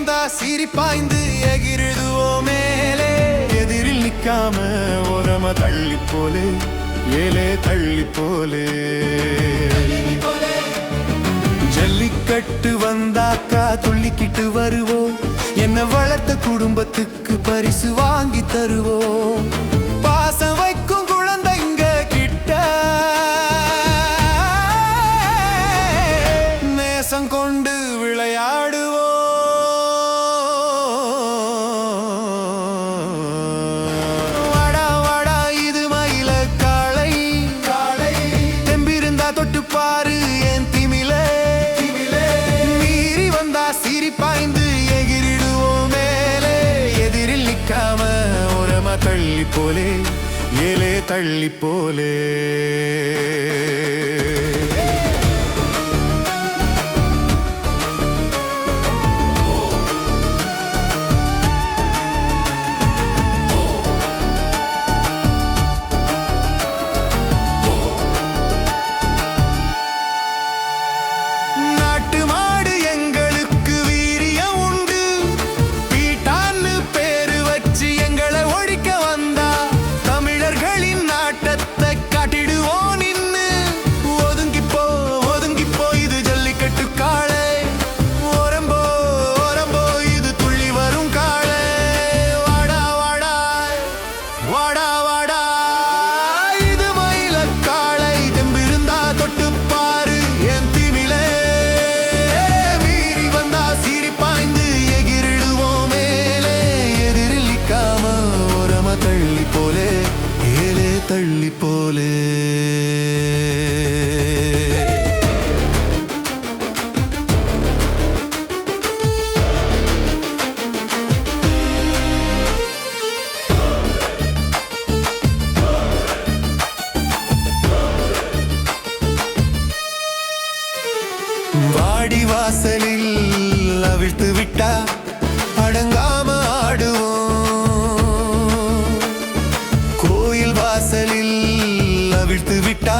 வந்தா சிரிப்பாய்ந்து எகிருதுவோ மேலே எதிரில் நிக்காம ஓரமா தள்ளி போலே ஏலே தள்ளி போலே ஜல்லிக்கட்டு வந்தாக்கா துள்ளிக்கிட்டு வருவோம் என்ன வளர்த்த குடும்பத்துக்கு பரிசு வாங்கி தருவோம் பாசம் வைக்கும் குழந்தைங்க கிட்ட நேசம் கொண்டு விளையாடுவோம் வாடா வாடா இது மயில காளை தெம்பிருந்தா தொட்டு பாரு என் திமிலே மீறி வந்தா சிரிப்பாய்ந்து எகிரிடுவோம் மேலே எதிரில் நிக்காம ஓரமா தள்ளி போலே ஏலே தள்ளி போலே தள்ளி போலே வாடி வாசலில் அவிழ்த்து விட்டா அடங்காம ஆடுவோம் கோயில் வாசலில் அவிழ்த்து விட்டா